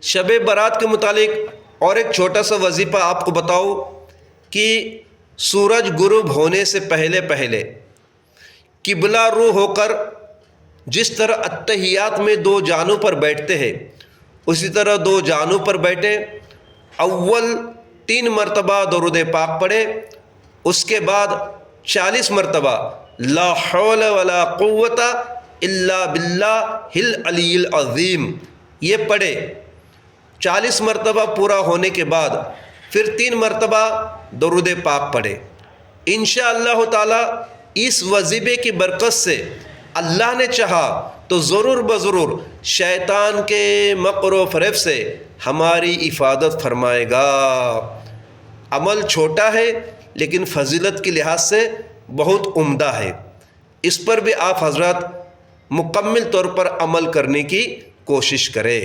شب برات کے متعلق اور ایک چھوٹا سا وظیفہ آپ کو بتاؤ کہ سورج غروب ہونے سے پہلے پہلے قبلہ رو ہو کر جس طرح اتحیات میں دو جانوں پر بیٹھتے ہیں اسی طرح دو جانوں پر بیٹھے، اول 3 مرتبہ درود پاک پڑھے، اس کے بعد 40 مرتبہ لا حول ولا قوت الا باللہ العلی العظیم یہ پڑھے۔ 40 مرتبہ پورا ہونے کے بعد پھر 3 مرتبہ درود پاک پڑھے۔ انشاءاللہ تعالی اس وظیفے کی برکت سے اللہ نے چاہا تو ضرور بضرور شیطان کے مکر و فریب سے ہماری حفاظت فرمائے گا۔ عمل چھوٹا ہے لیکن فضیلت کے لحاظ سے بہت عمدہ ہے، اس پر بھی آپ حضرات مکمل طور پر عمل کرنے کی کوشش کریں۔